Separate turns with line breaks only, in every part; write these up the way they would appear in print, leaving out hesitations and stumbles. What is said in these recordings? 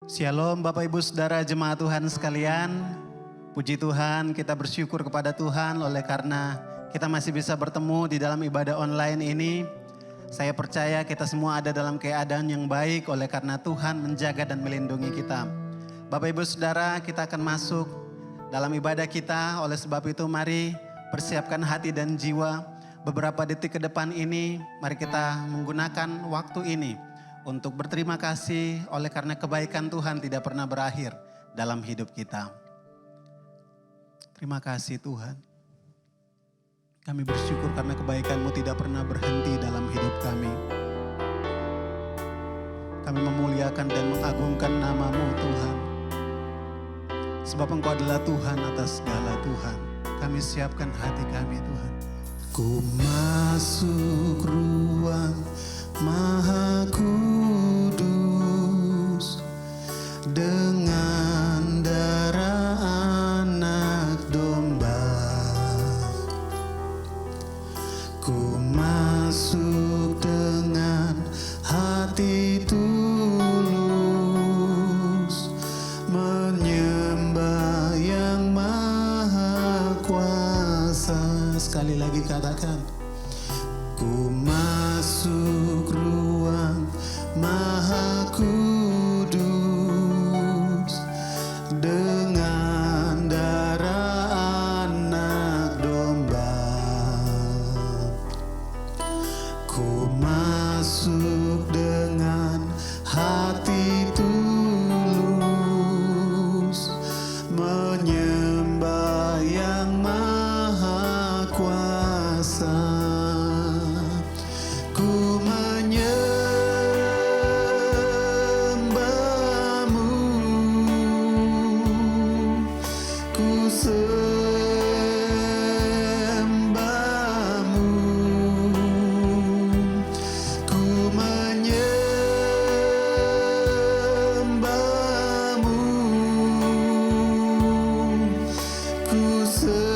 Shalom Bapak Ibu Saudara jemaat Tuhan sekalian. Puji Tuhan, kita bersyukur kepada Tuhan oleh karena kita masih bisa bertemu di dalam ibadah online ini. Saya percaya kita semua ada dalam keadaan yang baik oleh karena Tuhan menjaga dan melindungi kita. Bapak Ibu Saudara, kita akan masuk dalam ibadah kita. Oleh sebab itu mari persiapkan hati dan jiwa. Beberapa detik ke depan ini mari kita menggunakan waktu ini untuk berterima kasih oleh karena kebaikan Tuhan tidak pernah berakhir dalam hidup kita. Terima kasih Tuhan. Kami bersyukur karena kebaikan-Mu tidak pernah berhenti dalam hidup kami. Kami memuliakan dan mengagungkan nama-Mu Tuhan. Sebab Engkau adalah Tuhan atas segala Tuhan. Kami siapkan hati kami Tuhan. Ku masuk ruang Maha Kudus dengan darah anak domba. Ku masuk dengan hati tulus menyembah yang maha kuasa. Sekali lagi katakan. Ku masuk ruang Maha Kudus dengan darah anak domba. Ku masuk dengan hati tulus menyembah yang maha kuasa. Ku menyembah-Mu, ku sembah-Mu, ku menyembah-Mu, ku sembah-Mu.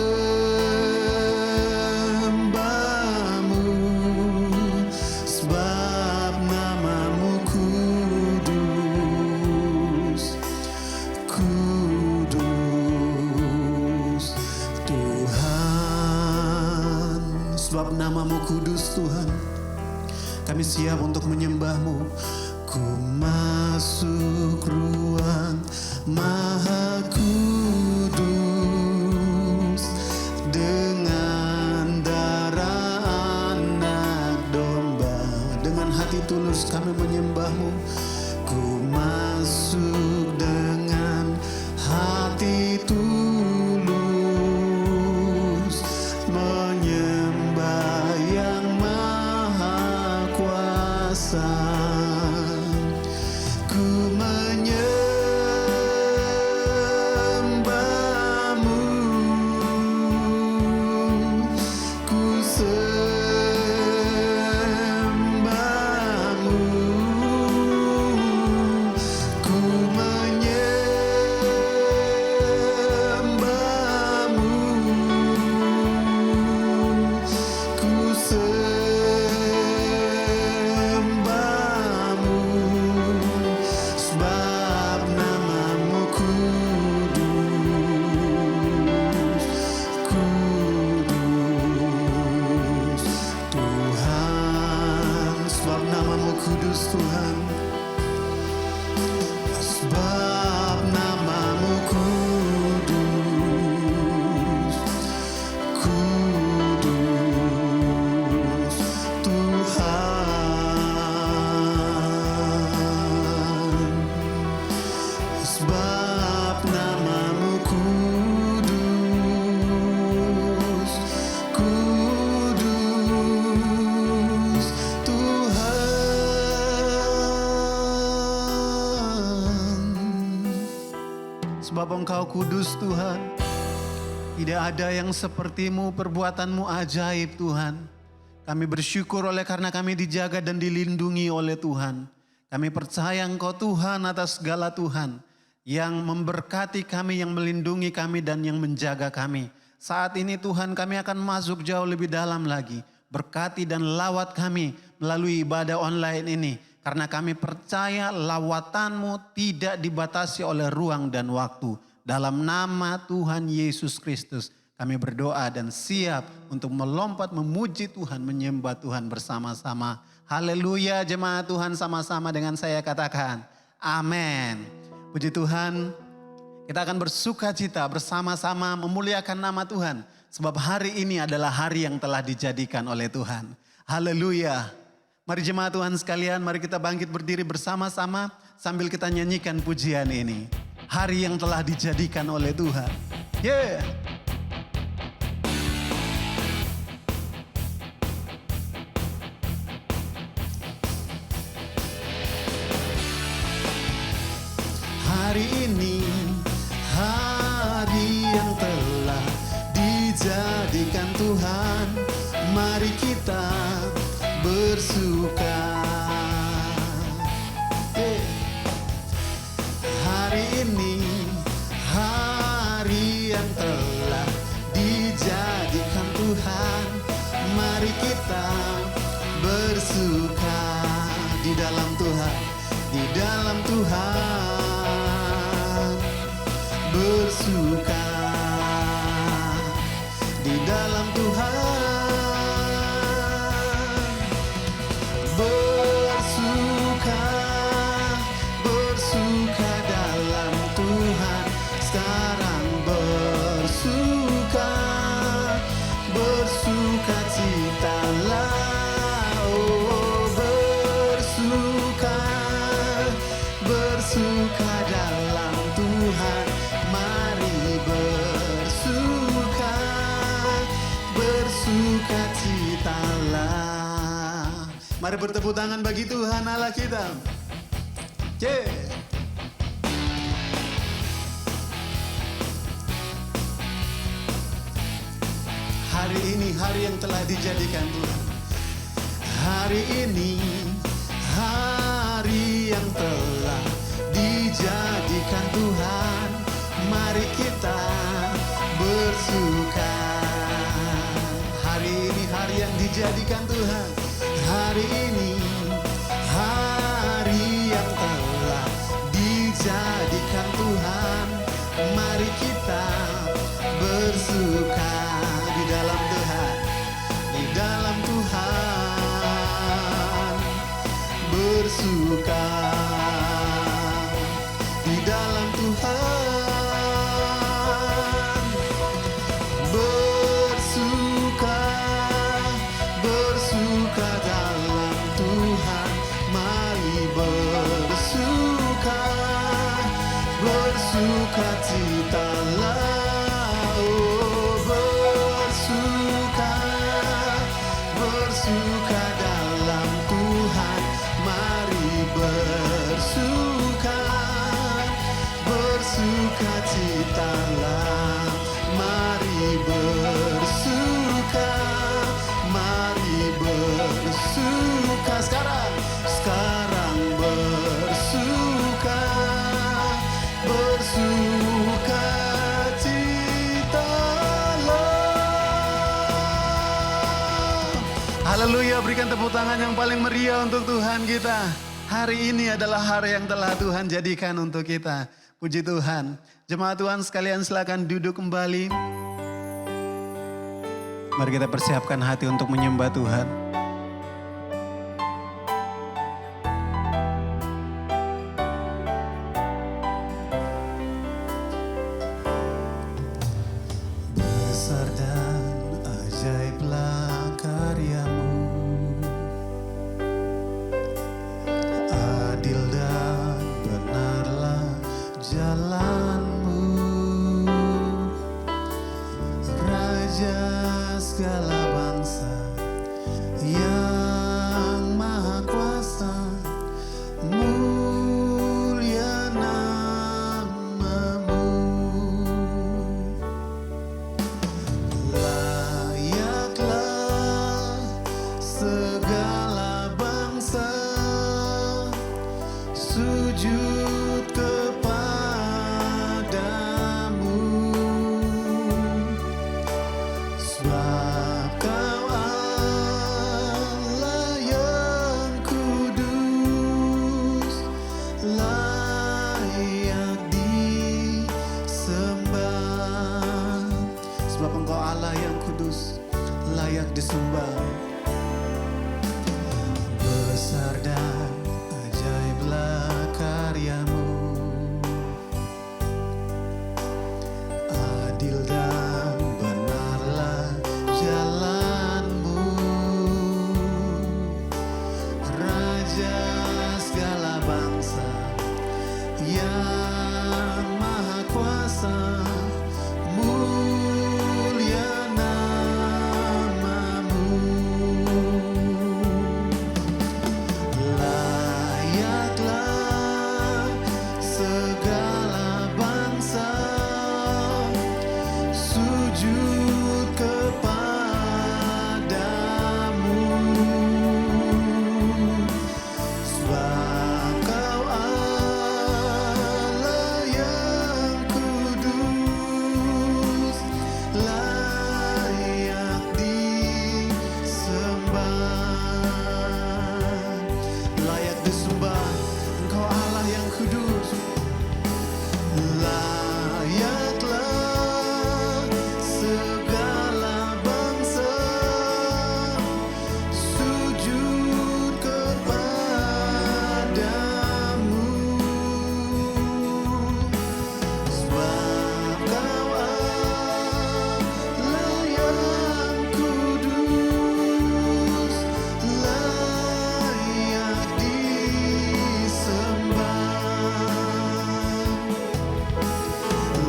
Sebab nama-Mu kudus, kudus Tuhan. Sebab nama-Mu kudus Tuhan, kami siap untuk menyembah-Mu. Ku masuk ruang Maha Kudus dengan darah anak domba. Dengan hati tulus kami menyembah-Mu. Ku masuk dengan hati tulus menyembah yang maha kuasa. Ku menyembah-Mu, ku sembah-Mu, ku menyembah-Mu, ku sembah-Mu. Sebab nama-Mu kudus, kudus Tuhan. Sebab nama-Mu kudus Tuhan. Sebab nama-Mu kudus, kudus Tuhan. Sebab nama-Mu kudus, kudus Tuhan. Sebab Engkau kudus Tuhan. Tidak ada yang seperti-Mu, perbuatan-Mu ajaib Tuhan. Kami bersyukur oleh karena kami dijaga dan dilindungi oleh Tuhan. Kami percaya Engkau Tuhan atas segala Tuhan. Yang memberkati kami, yang melindungi kami dan yang menjaga kami. Saat ini Tuhan kami akan masuk jauh lebih dalam lagi. Berkati dan lawat kami melalui ibadah online ini. Karena kami percaya lawatanmu tidak dibatasi oleh ruang dan waktu. Dalam nama Tuhan Yesus Kristus kami berdoa dan siap untuk melompat memuji Tuhan, menyembah Tuhan bersama-sama. Haleluya, jemaat Tuhan, sama-sama dengan saya katakan amin. Puji Tuhan, kita akan bersuka cita bersama-sama memuliakan nama Tuhan. Sebab hari ini adalah hari yang telah dijadikan oleh Tuhan. Haleluya. Mari jemaat Tuhan sekalian, mari kita bangkit berdiri bersama-sama sambil kita nyanyikan pujian ini. Hari yang telah dijadikan oleh Tuhan. Yeah. Hari ini, hari yang telah dijadikan Tuhan, mari kita bersuka. Hari ini, hari yang telah dijadikan Tuhan, mari kita bersuka di dalam Tuhan, di dalam Tuhan. Bersuka di dalam Tuhan, bersuka, bersuka dalam Tuhan. Sekarang bersuka, bersuka citalah, oh bersuka, bersuka dalam Tuhan. Mari bersuka, bersuka citalah. Mari bertepuk tangan bagi Tuhan Allah kita. Yeah. Hari ini hari yang telah dijadikan Tuhan. Hari ini hari yang telah dijadikan Tuhan. Mari kita bersuka. Hari ini hari yang dijadikan Tuhan. Hari ini hari yang telah dijadikan Tuhan. Mari kita bersuka di dalam Tuhan, di dalam Tuhan. Bersuka di dalam Tuhan. Bersuka citalah, oh bersuka, bersuka dalam Tuhan. Mari bersuka, bersuka citalah. Mari bersuka, mari bersuka sekarang, sekarang bersuka. Bersuka citalah. Haleluya, berikan tepuk tangan yang paling meriah untuk Tuhan kita. Hari ini adalah hari yang telah Tuhan jadikan untuk kita. Puji Tuhan. Jemaat Tuhan sekalian silakan duduk kembali. Mari kita persiapkan hati untuk menyembah Tuhan. Sebab yang maha kuasa, mulia namamu. Layaklah segala bangsa sujud kepadamu, sebab Kau Allah yang kudus, layak disembah. Layak disembah, Engkau Allah yang kudus. Layaklah segala bangsa sujud kepadamu, sebab Kau Allah yang kudus, layak disembah.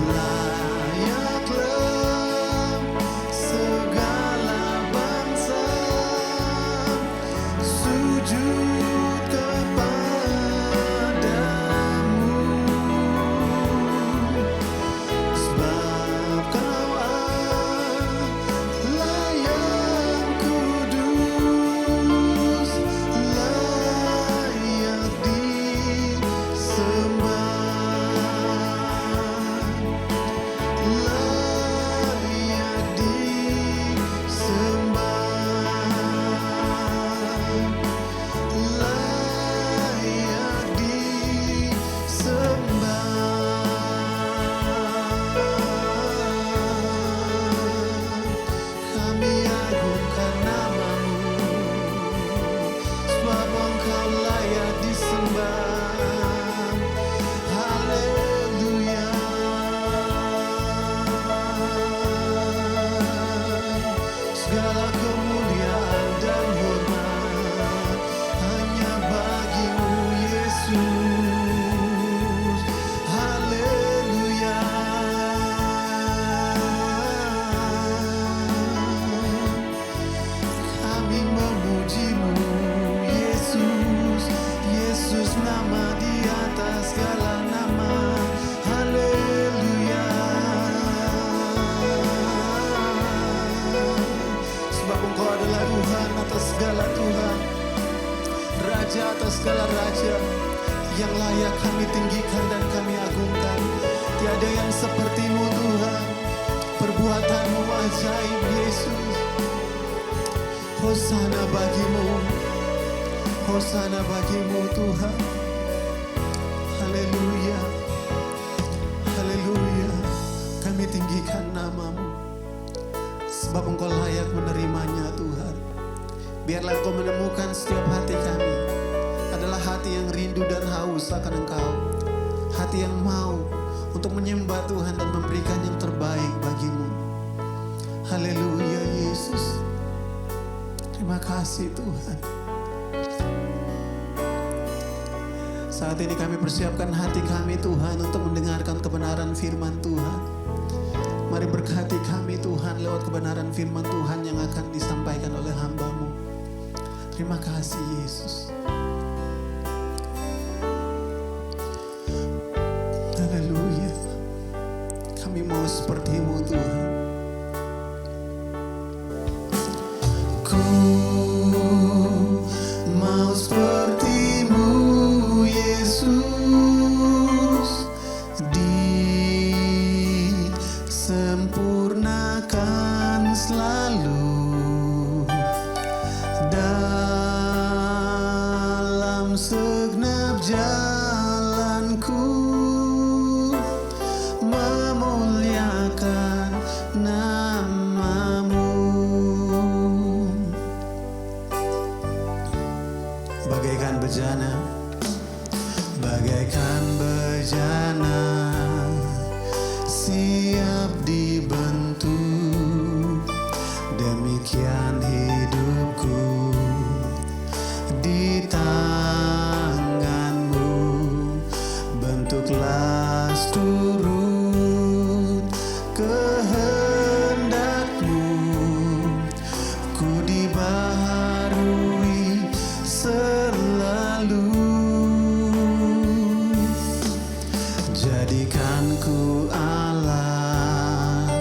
Layaklah segala bangsa sujud kepadamu, sebab Kau Allah yang kudus, layak disembah. Layak disembah. Kami agungkan namamu, sebab Engkau layak disembah. Haleluya. Segala kemuliaan dan hormat hanya bagimu, Yesus. Haleluya. Kami memujimu, Yesus. Yesus, nama di atas segala nama. Haleluya. Sebab Engkau adalah Tuhan atas segala Tuhan, Raja atas segala Raja, yang layak kami tinggikan dan kami agungkan. Tiada yang sepertimu Tuhan, perbuatanmu ajaib Yesus. Hosana bagimu, hosana bagimu Tuhan. Haleluya, haleluya. Kami tinggikan namamu, sebab Engkau layak menerimanya Tuhan. Biarlah Engkau menemukan setiap hati kami adalah hati yang rindu dan haus akan Engkau, hati yang mau untuk menyembah Tuhan dan memberikan yang terbaik bagimu. Haleluya Yesus. Terima kasih Tuhan. Saat ini kami persiapkan hati kami Tuhan untuk mendengarkan kebenaran firman Tuhan. Mari berkati kami Tuhan lewat kebenaran firman Tuhan yang akan disampaikan oleh hamba-Mu. Terima kasih Yesus. Haleluya. Kami mau seperti-Mu Tuhan. Ku mau seperti-Mu Yesus, disempurnakan selalu dalam segenap jalanku, memuliakan nama-Mu. Bagaikan bejana, bagaikan bejana, siap dibentuk. Demikian hidupku di tangan-Mu, bentuk bentuklah turut kehendak-Mu, ku dibaharui selalu. Jadikan ku alat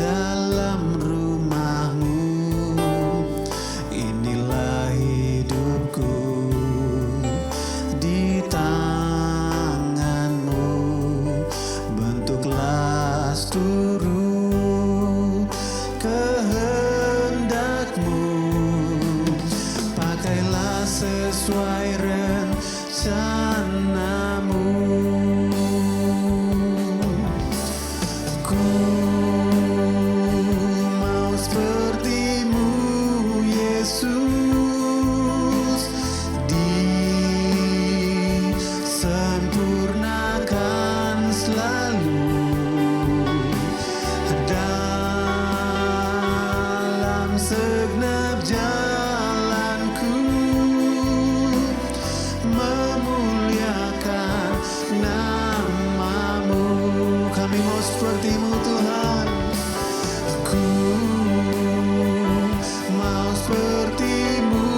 dalam rumah-Mu, inilah hidupku di tangan-Mu, bentuklah turut kehendak-Mu, pakailah sesuai rencana-Mu. Ku mau seperti-Mu, Yesus, disempurnakan selalu dalam segenap jalanku, memuliakan nama-Mu. Kami mau seperti-Mu, Tuhan. Ku mau seperti-Mu,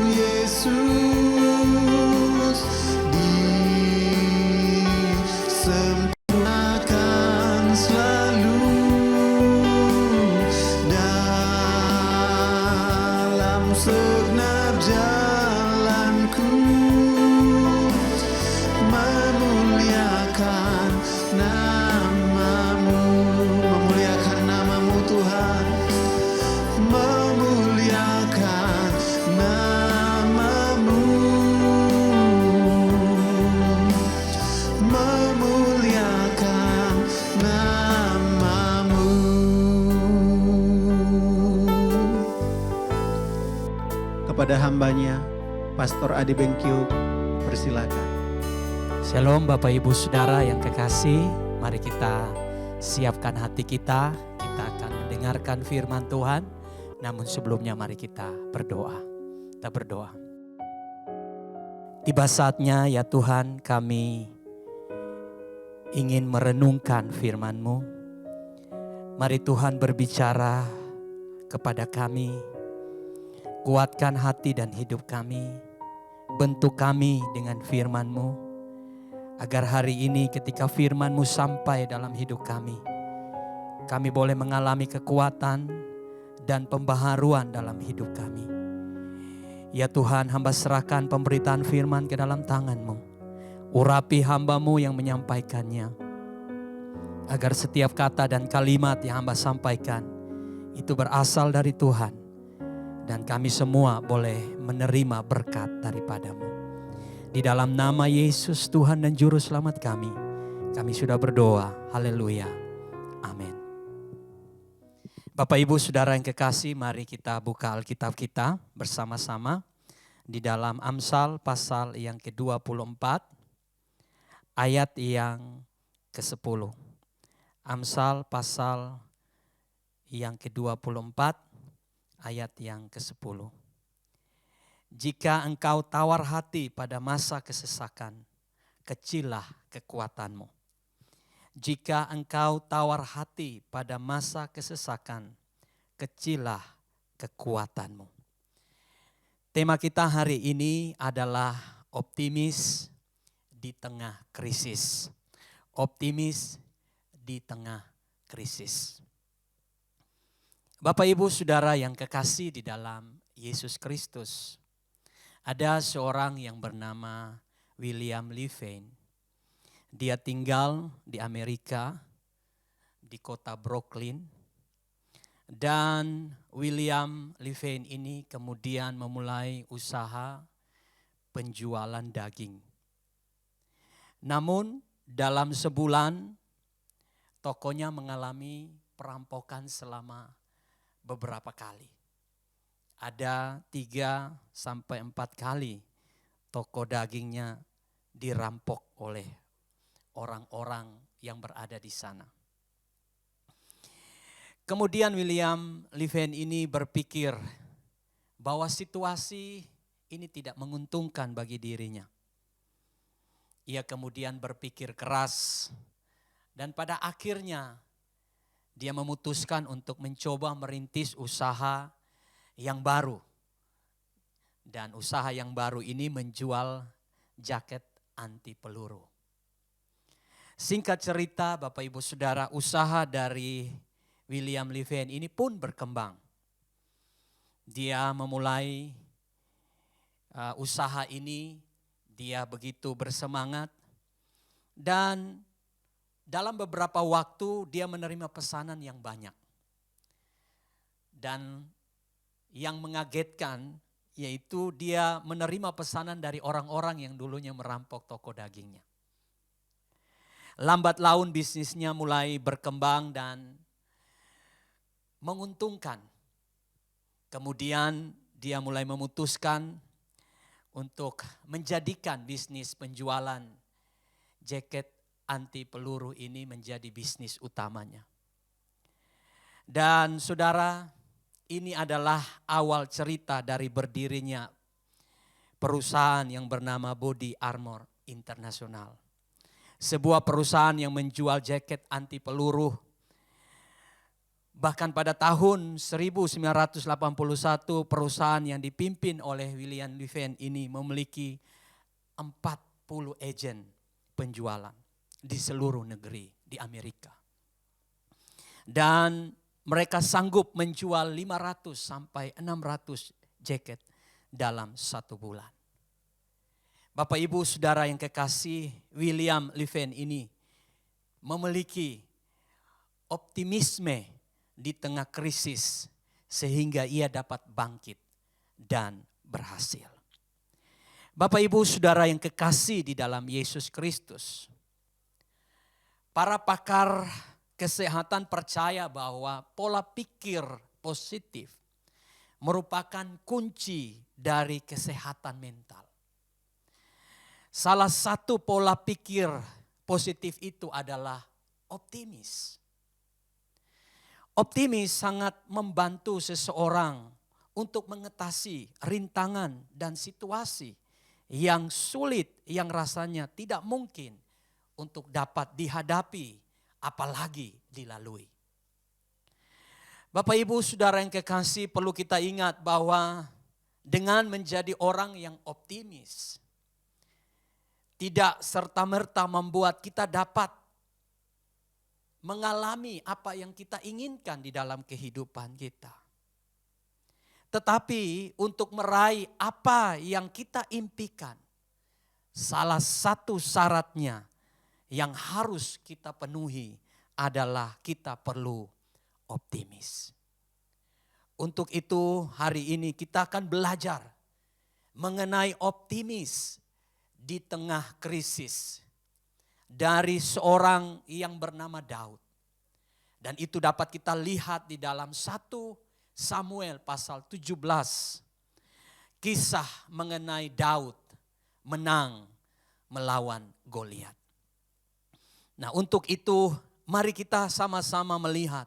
Yesus, disempurnakan selalu dalam segenap jalanku, memuliakan nama-Mu, memuliakan nama-Mu, Tuhan, memuliakan nama-Mu, memuliakan nama-Mu. Kepada hambanya, Pastor Adi Bengkyu, persilakan.
Shalom Bapak Ibu Saudara yang kekasih, mari kita siapkan hati kita akan mendengarkan firman Tuhan. Namun sebelumnya mari kita berdoa. Kita berdoa. Tiba saatnya ya Tuhan, kami ingin merenungkan firman-Mu. Mari Tuhan berbicara kepada kami, kuatkan hati dan hidup kami, bentuk kami dengan firman-Mu, agar hari ini ketika firman-Mu sampai dalam hidup kami boleh mengalami kekuatan dan pembaharuan dalam hidup kami. Ya Tuhan, hamba serahkan pemberitaan firman ke dalam tangan-Mu. Urapi hamba-Mu yang menyampaikannya, agar setiap kata dan kalimat yang hamba sampaikan itu berasal dari Tuhan, dan kami semua boleh menerima berkat daripada-Mu. Di dalam nama Yesus Tuhan dan Juru Selamat kami sudah berdoa. Haleluya. Amin. Bapak Ibu Saudara yang kekasih, mari kita buka Alkitab kita bersama-sama di dalam Amsal pasal yang ke-24 ayat yang ke-10. Amsal pasal yang ke-24 ayat yang ke-10. Jika engkau tawar hati pada masa kesesakan, kecillah kekuatanmu. Jika engkau tawar hati pada masa kesesakan, kecillah kekuatanmu. Tema kita hari ini adalah optimis di tengah krisis. Optimis di tengah krisis. Bapak Ibu Saudara yang kekasih di dalam Yesus Kristus, ada seorang yang bernama William Levine. Dia tinggal di Amerika, di kota Brooklyn. Dan William Levine ini kemudian memulai usaha penjualan daging. Namun dalam sebulan tokonya mengalami perampokan selama beberapa kali. Ada 3-4 kali toko dagingnya dirampok oleh orang-orang yang berada di sana. Kemudian William Levine ini berpikir bahwa situasi ini tidak menguntungkan bagi dirinya. ia kemudian berpikir keras dan pada akhirnya dia memutuskan untuk mencoba merintis usaha yang baru. Dan usaha yang baru ini menjual jaket anti peluru. Singkat cerita Bapak Ibu Saudara, usaha dari William Levin ini pun berkembang. Dia memulai usaha ini, dia begitu bersemangat dan dalam beberapa waktu dia menerima pesanan yang banyak. Dan yang mengagetkan yaitu dia menerima pesanan dari orang-orang yang dulunya merampok toko dagingnya. Lambat laun bisnisnya mulai berkembang dan menguntungkan. Kemudian dia mulai memutuskan untuk menjadikan bisnis penjualan jaket anti peluru ini menjadi bisnis utamanya. Dan saudara, ini adalah awal cerita dari berdirinya perusahaan yang bernama Body Armor International. Sebuah perusahaan yang menjual jaket anti peluru. Bahkan pada tahun 1981 perusahaan yang dipimpin oleh William Levin ini memiliki 40 agen penjualan di seluruh negeri di Amerika. Dan mereka sanggup menjual 500 sampai 600 jaket dalam satu bulan. Bapak Ibu Saudara yang kekasih, William Levin ini memiliki optimisme di tengah krisis sehingga ia dapat bangkit dan berhasil. Bapak Ibu Saudara yang kekasih di dalam Yesus Kristus, para pakar kesehatan percaya bahwa pola pikir positif merupakan kunci dari kesehatan mental. Salah satu pola pikir positif itu adalah optimis. Optimis sangat membantu seseorang untuk mengatasi rintangan dan situasi yang sulit, yang rasanya tidak mungkin untuk dapat dihadapi, apalagi dilalui. Bapak Ibu Saudara yang kekasih, perlu kita ingat bahwa dengan menjadi orang yang optimis, tidak serta-merta membuat kita dapat mengalami apa yang kita inginkan di dalam kehidupan kita. Tetapi untuk meraih apa yang kita impikan, salah satu syaratnya yang harus kita penuhi adalah kita perlu optimis. Untuk itu hari ini kita akan belajar mengenai optimis di tengah krisis dari seorang yang bernama Daud. Dan itu dapat kita lihat di dalam 1 Samuel pasal 17. Kisah mengenai Daud menang melawan Goliat. Nah, untuk itu mari kita sama-sama melihat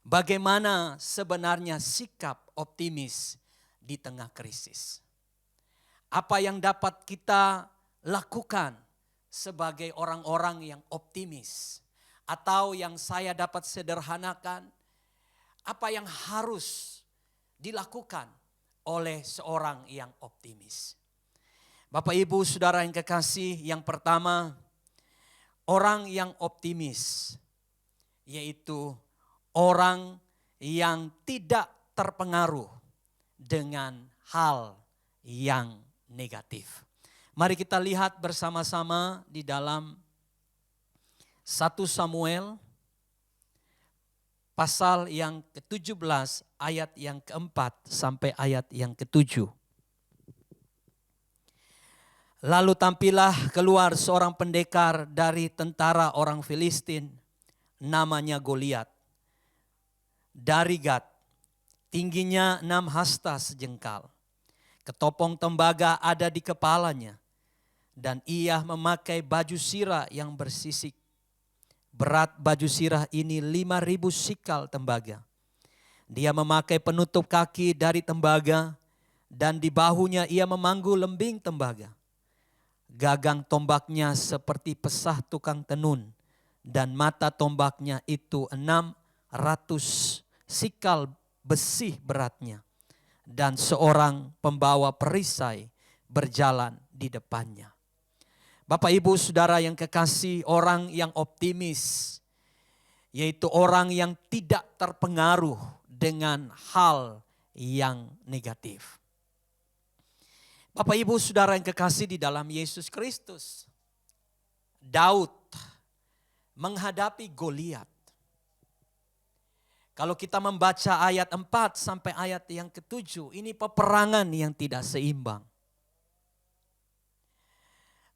bagaimana sebenarnya sikap optimis di tengah krisis. Apa yang dapat kita lakukan sebagai orang-orang yang optimis, atau yang saya dapat sederhanakan, apa yang harus dilakukan oleh seorang yang optimis. Bapak Ibu Saudara yang kekasih, yang pertama, orang yang optimis yaitu orang yang tidak terpengaruh dengan hal yang negatif. Mari kita lihat bersama-sama di dalam 1 Samuel pasal yang ke-17 ayat yang keempat sampai ayat yang ke-7. Lalu tampillah keluar seorang pendekar dari tentara orang Filistin, namanya Goliat, dari Gat, tingginya 6 hasta sejengkal. Ketopong tembaga ada di kepalanya, dan ia memakai baju sirah yang bersisik. Berat baju sirah ini 5.000 sikal tembaga. Dia memakai penutup kaki dari tembaga, dan di bahunya ia memanggul lembing tembaga. gagang tombaknya seperti pesah tukang tenun, dan mata tombaknya itu 600 sikal besi beratnya, dan seorang pembawa perisai berjalan di depannya. Bapak Ibu Saudara yang kekasih, orang yang optimis yaitu orang yang tidak terpengaruh dengan hal yang negatif. Bapak Ibu Saudara yang kekasih di dalam Yesus Kristus, Daud menghadapi Goliat. Kalau kita membaca ayat 4 sampai ayat yang ke-7, ini peperangan yang tidak seimbang.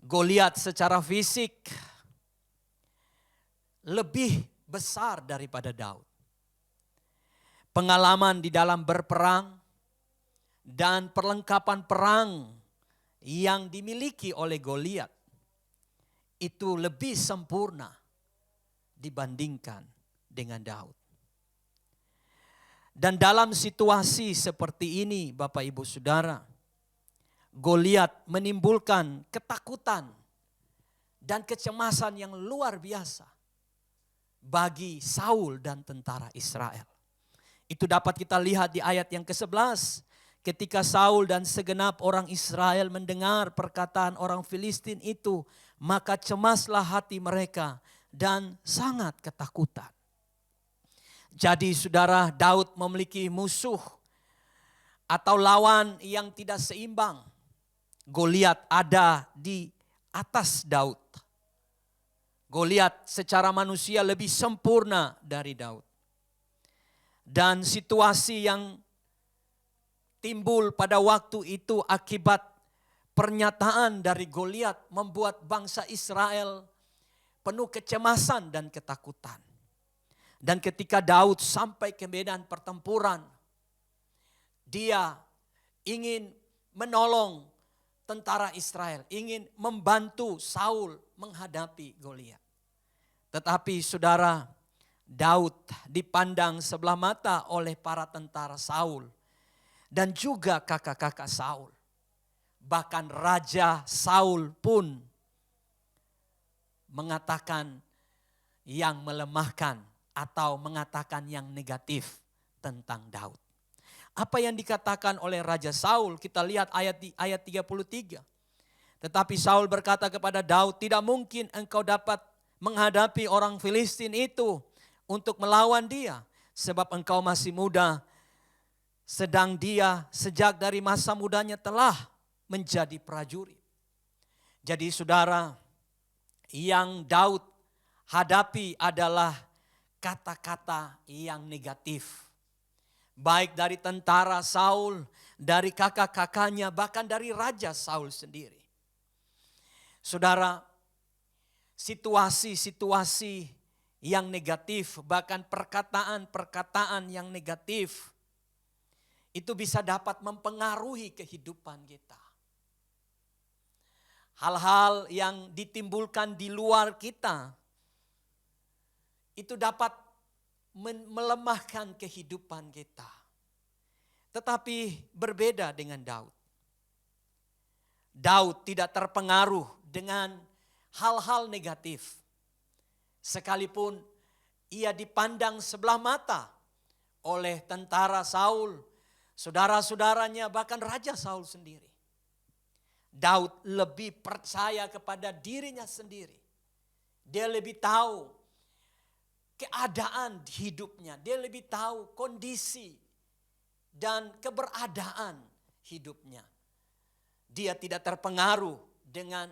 Goliat secara fisik lebih besar daripada Daud. Pengalaman di dalam berperang dan perlengkapan perang yang dimiliki oleh Goliat itu lebih sempurna dibandingkan dengan Daud. Dan dalam situasi seperti ini, Bapak Ibu Saudara, Goliat menimbulkan ketakutan dan kecemasan yang luar biasa bagi Saul dan tentara Israel. Itu dapat kita lihat di ayat yang ke-11. Ketika Saul dan segenap orang Israel mendengar perkataan orang Filistin itu, maka cemaslah hati mereka dan sangat ketakutan. Jadi saudara, Daud memiliki musuh atau lawan yang tidak seimbang. Goliat ada di atas Daud. Goliat secara manusia lebih sempurna dari Daud. Dan situasi yang timbul pada waktu itu akibat pernyataan dari Goliat membuat bangsa Israel penuh kecemasan dan ketakutan. Dan ketika Daud sampai ke medan pertempuran, dia ingin menolong tentara Israel, ingin membantu Saul menghadapi Goliat. Tetapi saudara, Daud dipandang sebelah mata oleh para tentara Saul dan juga kakak-kakak Saul. Bahkan Raja Saul pun mengatakan yang melemahkan atau mengatakan yang negatif tentang Daud. Apa yang dikatakan oleh Raja Saul, kita lihat ayat 33. Tetapi Saul berkata kepada Daud, tidak mungkin engkau dapat menghadapi orang Filistin itu untuk melawan dia. Sebab engkau masih muda, sedang dia sejak dari masa mudanya telah menjadi prajurit. Jadi saudara, yang Daud hadapi adalah kata-kata yang negatif. Baik dari tentara Saul, dari kakak-kakaknya, bahkan dari Raja Saul sendiri. Saudara, situasi-situasi yang negatif, bahkan perkataan-perkataan yang negatif, itu bisa dapat mempengaruhi kehidupan kita. Hal-hal yang ditimbulkan di luar kita, itu dapat melemahkan kehidupan kita. Tetapi berbeda dengan Daud. Daud tidak terpengaruh dengan hal-hal negatif. Sekalipun ia dipandang sebelah mata oleh tentara Saul, saudara-saudaranya, bahkan Raja Saul sendiri. Daud lebih percaya kepada dirinya sendiri. Dia lebih tahu keadaan hidupnya, dia lebih tahu kondisi dan keberadaan hidupnya. Dia tidak terpengaruh dengan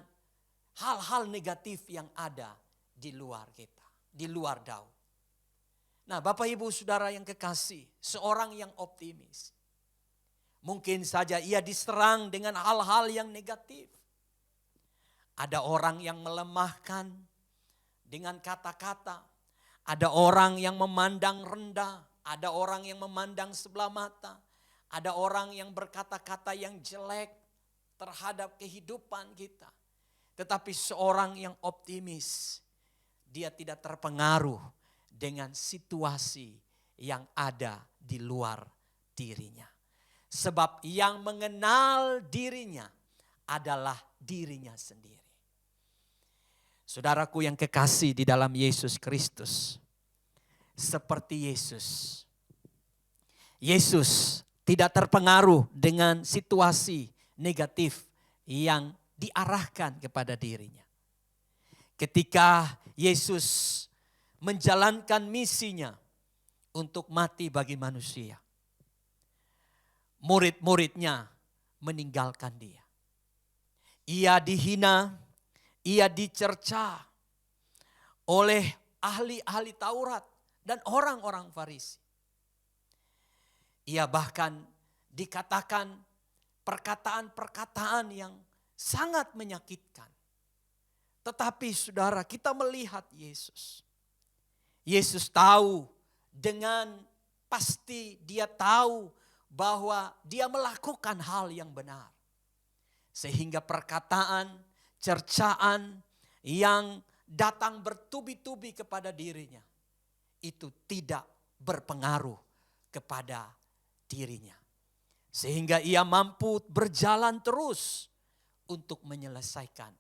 hal-hal negatif yang ada di luar kita, di luar Daud. Nah, Bapak Ibu Saudara yang kekasih, seorang yang optimis, mungkin saja ia diserang dengan hal-hal yang negatif. Ada orang yang melemahkan dengan kata-kata. Ada orang yang memandang rendah, ada orang yang memandang sebelah mata, ada orang yang berkata-kata yang jelek terhadap kehidupan kita. Tetapi seorang yang optimis, dia tidak terpengaruh dengan situasi yang ada di luar dirinya. Sebab yang mengenal dirinya adalah dirinya sendiri. Saudaraku yang kekasih di dalam Yesus Kristus, seperti Yesus. Yesus tidak terpengaruh dengan situasi negatif yang diarahkan kepada dirinya. Ketika Yesus menjalankan misinya untuk mati bagi manusia, murid-muridnya meninggalkan dia. Ia dihina, ia dicerca oleh ahli-ahli Taurat dan orang-orang Farisi. Ia bahkan dikatakan perkataan-perkataan yang sangat menyakitkan. Tetapi saudara, kita melihat Yesus. Yesus tahu, dengan pasti dia tahu bahwa dia melakukan hal yang benar. Sehingga perkataan, cercaan yang datang bertubi-tubi kepada dirinya, itu tidak berpengaruh kepada dirinya. Sehingga ia mampu berjalan terus untuk menyelesaikan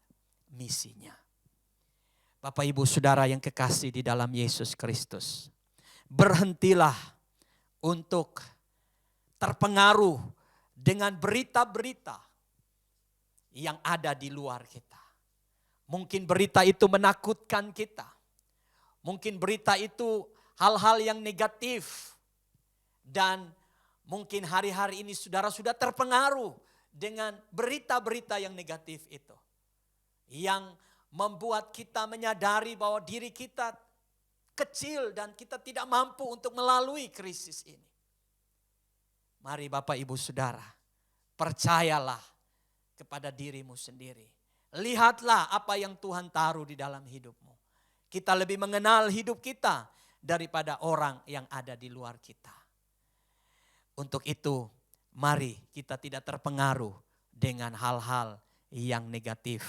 misinya. Bapak Ibu Saudara yang kekasih di dalam Yesus Kristus, berhentilah untuk terpengaruh dengan berita-berita yang ada di luar kita. Mungkin berita itu menakutkan kita. Mungkin berita itu hal-hal yang negatif. Dan mungkin hari-hari ini saudara sudah terpengaruh dengan berita-berita yang negatif itu. Yang membuat kita menyadari bahwa diri kita kecil dan kita tidak mampu untuk melalui krisis ini. Mari Bapak Ibu Saudara, percayalah kepada dirimu sendiri. Lihatlah apa yang Tuhan taruh di dalam hidupmu. Kita lebih mengenal hidup kita daripada orang yang ada di luar kita. Untuk itu, mari kita tidak terpengaruh dengan hal-hal yang negatif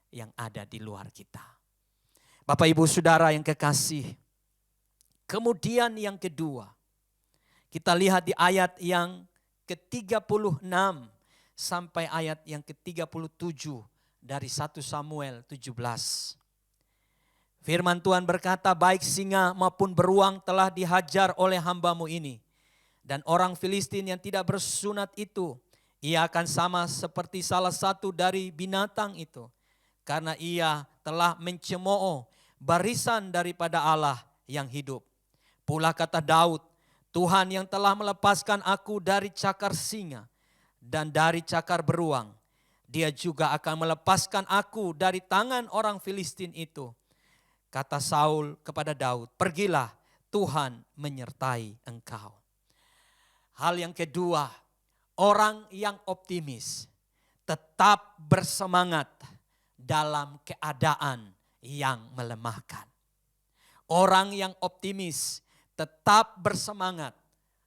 yang ada di luar kita. Bapak Ibu Saudara yang kekasih, kemudian yang kedua, kita lihat di ayat yang ke-36 sampai ayat yang ke-37 dari 1 Samuel 17. Firman Tuhan berkata, baik singa maupun beruang telah dihajar oleh hamba-Mu ini. Dan orang Filistin yang tidak bersunat itu, ia akan sama seperti salah satu dari binatang itu. Karena ia telah mencemooh barisan daripada Allah yang hidup. Pula kata Daud, Tuhan yang telah melepaskan aku dari cakar singa dan dari cakar beruang, dia juga akan melepaskan aku dari tangan orang Filistin itu. Kata Saul kepada Daud, pergilah, Tuhan menyertai engkau. Hal yang kedua, orang yang optimis tetap bersemangat dalam keadaan yang melemahkan. Orang yang optimis tetap bersemangat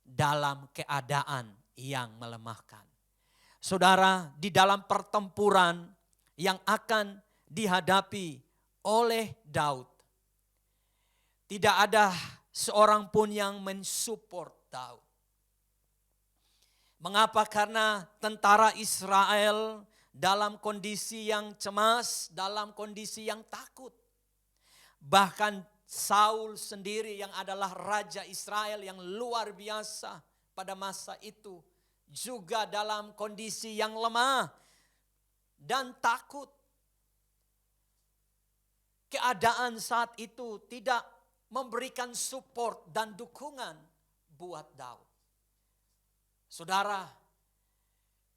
dalam keadaan yang melemahkan. Saudara, di dalam pertempuran yang akan dihadapi oleh Daud, tidak ada seorang pun yang mensupport Daud. Mengapa? Karena tentara Israel dalam kondisi yang cemas, dalam kondisi yang takut. Bahkan Saul sendiri yang adalah raja Israel yang luar biasa pada masa itu, juga dalam kondisi yang lemah dan takut. Keadaan saat itu tidak memberikan support dan dukungan buat Daud. Saudara,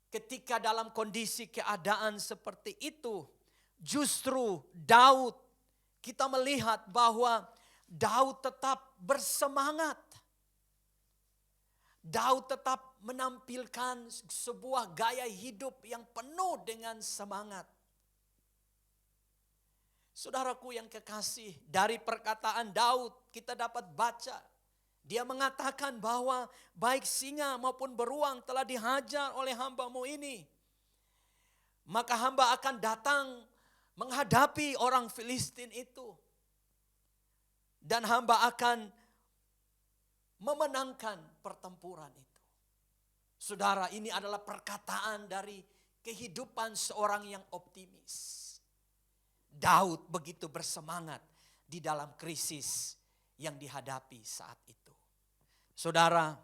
ketika dalam kondisi keadaan seperti itu, justru Daud, kita melihat bahwa Daud tetap bersemangat. Daud tetap menampilkan sebuah gaya hidup yang penuh dengan semangat. Saudaraku yang kekasih, dari perkataan Daud kita dapat baca, dia mengatakan bahwa baik singa maupun beruang telah dihajar oleh hamba-Mu ini. Maka hamba akan datang menghadapi orang Filistin itu. Dan hamba akan memenangkan pertempuran itu. Saudara, ini adalah perkataan dari kehidupan seorang yang optimis. Daud begitu bersemangat di dalam krisis yang dihadapi saat itu. Saudara,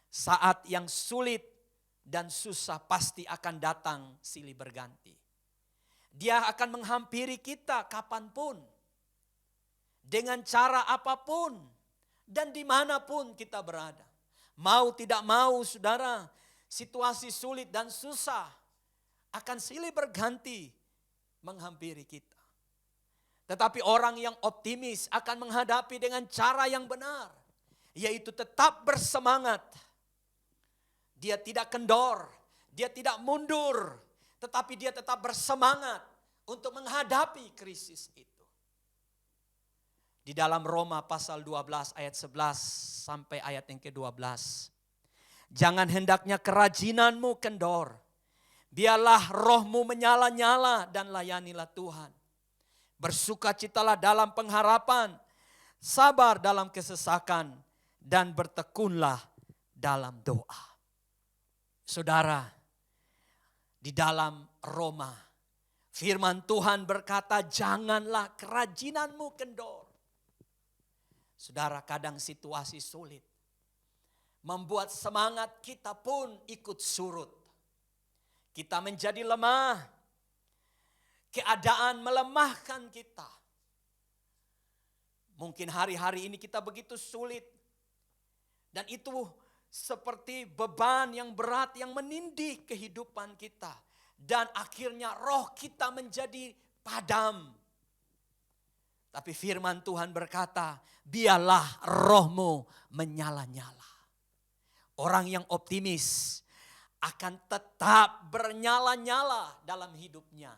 saat yang sulit dan susah pasti akan datang silih berganti. Dia akan menghampiri kita kapanpun, dengan cara apapun, dan dimanapun kita berada. Mau tidak mau, saudara, situasi sulit dan susah akan silih berganti menghampiri kita. Tetapi orang yang optimis akan menghadapi dengan cara yang benar, yaitu tetap bersemangat. Dia tidak kendor, dia tidak mundur, tetapi dia tetap bersemangat untuk menghadapi krisis itu. Di dalam Roma pasal 12 ayat 11 sampai ayat yang ke-12. Jangan hendaknya kerajinanmu kendor, biarlah rohmu menyala-nyala dan layanilah Tuhan. Bersukacitalah dalam pengharapan, sabar dalam kesesakan, dan bertekunlah dalam doa. Saudara, di dalam Roma, firman Tuhan berkata, janganlah kerajinanmu kendor. Saudara, kadang situasi sulit membuat semangat kita pun ikut surut. Kita menjadi lemah. Keadaan melemahkan kita. Mungkin hari-hari ini kita begitu sulit. Dan itu seperti beban yang berat yang menindih kehidupan kita. Dan akhirnya roh kita menjadi padam. Tapi firman Tuhan berkata, biarlah rohmu menyala-nyala. Orang yang optimis akan tetap bernyala-nyala dalam hidupnya.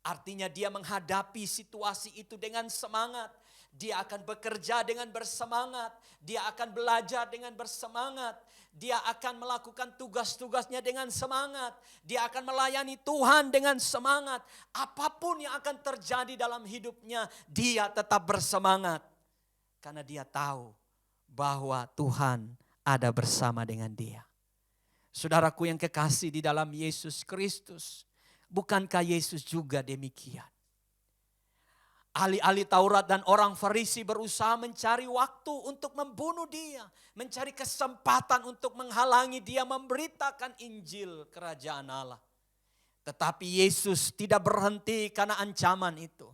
Artinya dia menghadapi situasi itu dengan semangat. Dia akan bekerja dengan bersemangat. Dia akan belajar dengan bersemangat. Dia akan melakukan tugas-tugasnya dengan semangat. Dia akan melayani Tuhan dengan semangat. Apapun yang akan terjadi dalam hidupnya, dia tetap bersemangat. Karena dia tahu bahwa Tuhan ada bersama dengan dia. Saudaraku yang kekasih di dalam Yesus Kristus, bukankah Yesus juga demikian? Ahli-ahli Taurat dan orang Farisi berusaha mencari waktu untuk membunuh dia. Mencari kesempatan untuk menghalangi dia memberitakan Injil Kerajaan Allah. Tetapi Yesus tidak berhenti karena ancaman itu.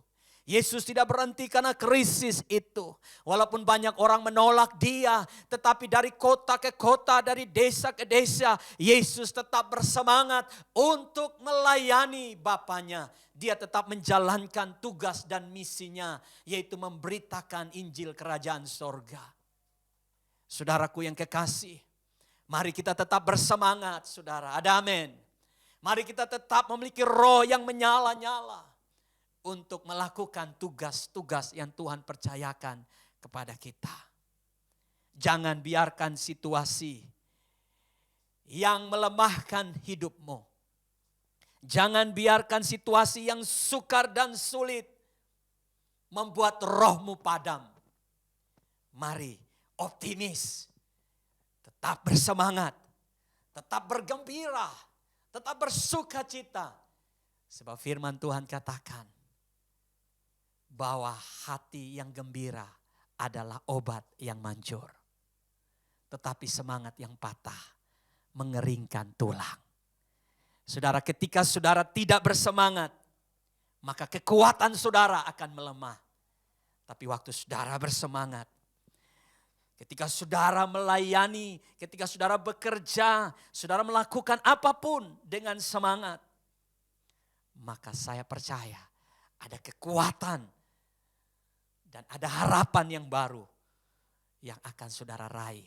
Yesus tidak berhenti karena krisis itu. Walaupun banyak orang menolak dia, tetapi dari kota ke kota, dari desa ke desa, Yesus tetap bersemangat untuk melayani Bapanya. Dia tetap menjalankan tugas dan misinya, yaitu memberitakan Injil Kerajaan Sorga. Saudaraku yang kekasih, mari kita tetap bersemangat, saudara. Ada amin. Mari kita tetap memiliki roh yang menyala-nyala untuk melakukan tugas-tugas yang Tuhan percayakan kepada kita. Jangan biarkan situasi yang melemahkan hidupmu. Jangan biarkan situasi yang sukar dan sulit membuat rohmu padam. Mari optimis, tetap bersemangat, tetap bergembira, tetap bersukacita. Sebab firman Tuhan katakan, bahwa hati yang gembira adalah obat yang manjur. Tetapi semangat yang patah mengeringkan tulang. Saudara, ketika saudara tidak bersemangat, maka kekuatan saudara akan melemah. Tapi waktu saudara bersemangat, ketika saudara melayani, ketika saudara bekerja, saudara melakukan apapun dengan semangat, maka saya percaya ada kekuatan dan ada harapan yang baru yang akan saudara raih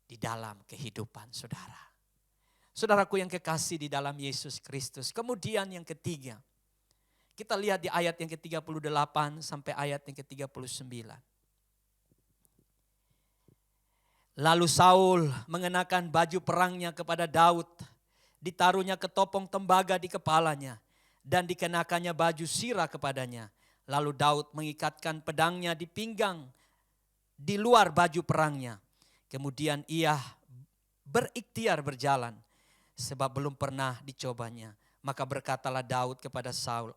di dalam kehidupan saudara. Saudaraku yang kekasih di dalam Yesus Kristus. Kemudian yang ketiga, kita lihat di ayat yang ke-38 sampai ayat yang ke-39. Lalu Saul mengenakan baju perangnya kepada Daud, ditaruhnya ketopong tembaga di kepalanya, dan dikenakannya baju sirah kepadanya. Lalu Daud mengikatkan pedangnya di pinggang di luar baju perangnya. Kemudian ia berikhtiar berjalan. sebab belum pernah dicobanya. Maka berkatalah Daud kepada Saul,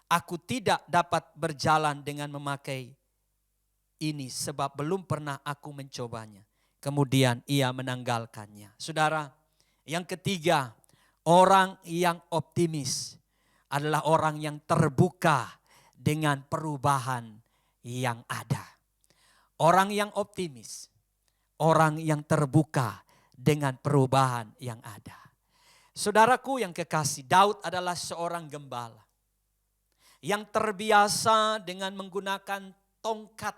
aku tidak dapat berjalan dengan memakai ini sebab belum pernah aku mencobanya. Kemudian ia menanggalkannya. Saudara, yang ketiga, orang yang optimis adalah orang yang terbuka dengan perubahan yang ada. Orang yang optimis, orang yang terbuka dengan perubahan yang ada. Saudaraku yang kekasih, Daud adalah seorang gembala yang terbiasa dengan menggunakan tongkat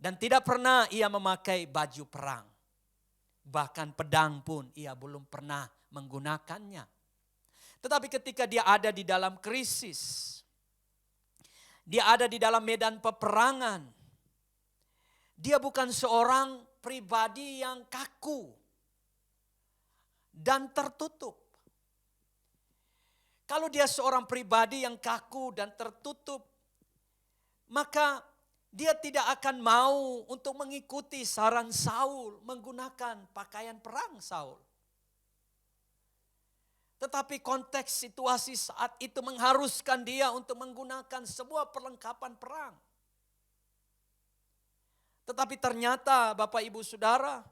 dan tidak pernah ia memakai baju perang. Bahkan pedang pun ia belum pernah menggunakannya. Tetapi ketika dia ada di dalam krisis, dia ada di dalam medan peperangan, dia bukan seorang pribadi yang kaku dan tertutup. Kalau dia seorang pribadi yang kaku dan tertutup, maka dia tidak akan mau untuk mengikuti saran Saul menggunakan pakaian perang Saul. Tetapi konteks situasi saat itu mengharuskan dia untuk menggunakan sebuah perlengkapan perang. Tetapi ternyata Bapak Ibu Saudara,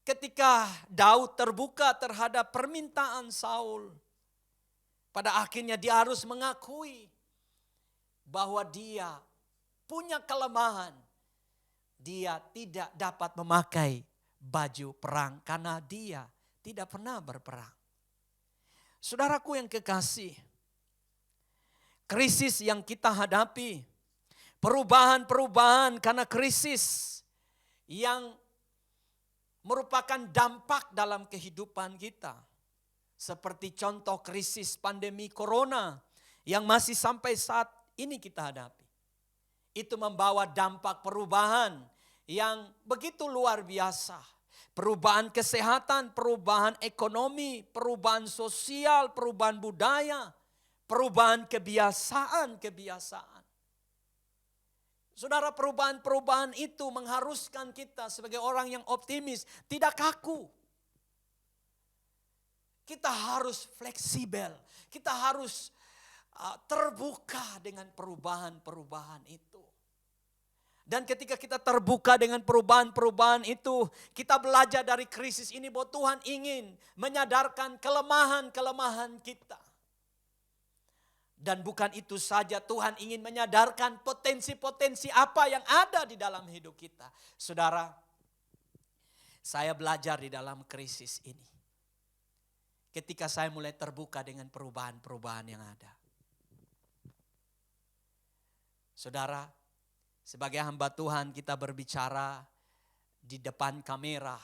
ketika Daud terbuka terhadap permintaan Saul, pada akhirnya dia harus mengakui bahwa dia punya kelemahan. Dia tidak dapat memakai baju perang karena dia tidak pernah berperang. Saudaraku yang kekasih, krisis yang kita hadapi, perubahan-perubahan karena krisis yang merupakan dampak dalam kehidupan kita. Seperti contoh krisis pandemi corona yang masih sampai saat ini kita hadapi. Itu membawa dampak perubahan yang begitu luar biasa. Perubahan kesehatan, perubahan ekonomi, perubahan sosial, perubahan budaya, perubahan kebiasaan. Saudara, perubahan-perubahan itu mengharuskan kita sebagai orang yang optimis, tidak kaku. Kita harus fleksibel, kita harus terbuka dengan perubahan-perubahan itu. Dan ketika kita terbuka dengan perubahan-perubahan itu, kita belajar dari krisis ini bahwa Tuhan ingin menyadarkan kelemahan-kelemahan kita. Dan bukan itu saja, Tuhan ingin menyadarkan potensi-potensi apa yang ada di dalam hidup kita. Saudara, saya belajar di dalam krisis ini. Ketika saya mulai terbuka dengan perubahan-perubahan yang ada. Saudara, sebagai hamba Tuhan kita berbicara di depan kamera.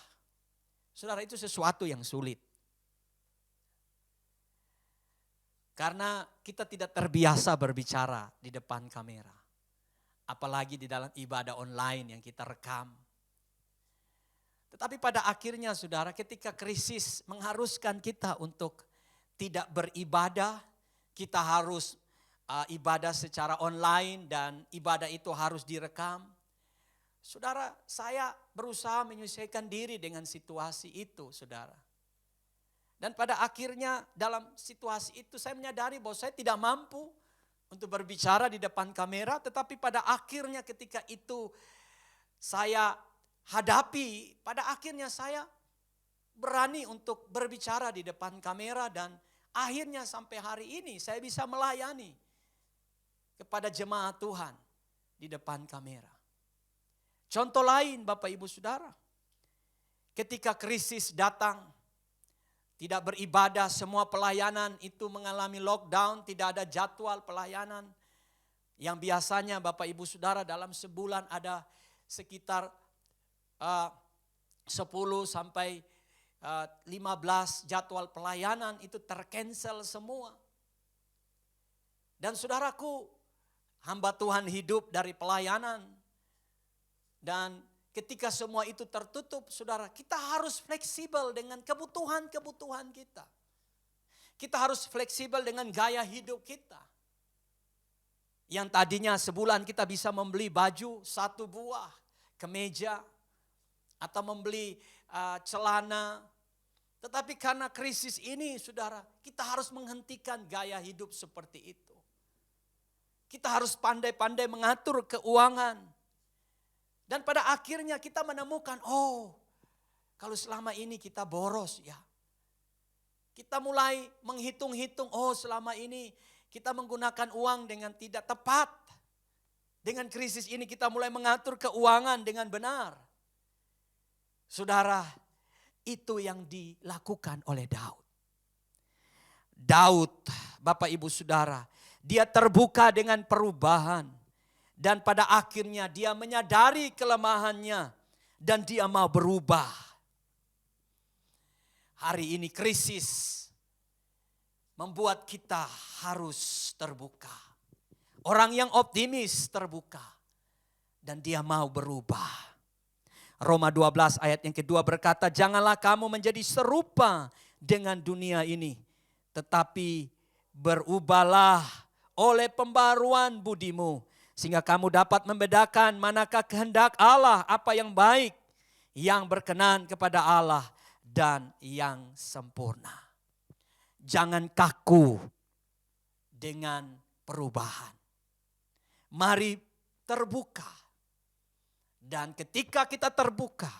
Saudara, itu sesuatu yang sulit. Karena kita tidak terbiasa berbicara di depan kamera. Apalagi di dalam ibadah online yang kita rekam. Tetapi pada akhirnya saudara, ketika krisis mengharuskan kita untuk tidak beribadah, kita harus ibadah secara online dan ibadah itu harus direkam. Saudara, saya berusaha menyesuaikan diri dengan situasi itu, saudara. Dan pada akhirnya dalam situasi itu saya menyadari bahwa saya tidak mampu untuk berbicara di depan kamera, tetapi pada akhirnya ketika itu saya hadapi, pada akhirnya saya berani untuk berbicara di depan kamera dan akhirnya sampai hari ini saya bisa melayani kepada jemaat Tuhan di depan kamera. Contoh lain Bapak Ibu Saudara, ketika krisis datang, tidak beribadah, semua pelayanan itu mengalami lockdown, tidak ada jadwal pelayanan. Yang biasanya Bapak Ibu Saudara dalam sebulan ada sekitar 10 sampai 15 jadwal pelayanan itu tercancel semua. Dan saudaraku, hamba Tuhan hidup dari pelayanan. Dan ketika semua itu tertutup, saudara, kita harus fleksibel dengan kebutuhan-kebutuhan kita. Kita harus fleksibel dengan gaya hidup kita. Yang tadinya sebulan kita bisa membeli baju 1 buah, kemeja, atau membeli celana. Tetapi karena krisis ini saudara, kita harus menghentikan gaya hidup seperti itu. Kita harus pandai-pandai mengatur keuangan. Dan pada akhirnya kita menemukan, kalau selama ini kita boros ya. Kita mulai menghitung-hitung, selama ini kita menggunakan uang dengan tidak tepat. Dengan krisis ini kita mulai mengatur keuangan dengan benar. Saudara, itu yang dilakukan oleh Daud. Daud, Bapak Ibu Saudara, dia terbuka dengan perubahan. Dan pada akhirnya dia menyadari kelemahannya dan dia mau berubah. Hari ini krisis membuat kita harus terbuka. Orang yang optimis terbuka dan dia mau berubah. Roma 12 ayat yang kedua berkata, janganlah kamu menjadi serupa dengan dunia ini, tetapi berubahlah oleh pembaruan budimu, sehingga kamu dapat membedakan manakah kehendak Allah, apa yang baik, yang berkenan kepada Allah, dan yang sempurna. Jangan kaku dengan perubahan. Mari terbuka. Dan ketika kita terbuka,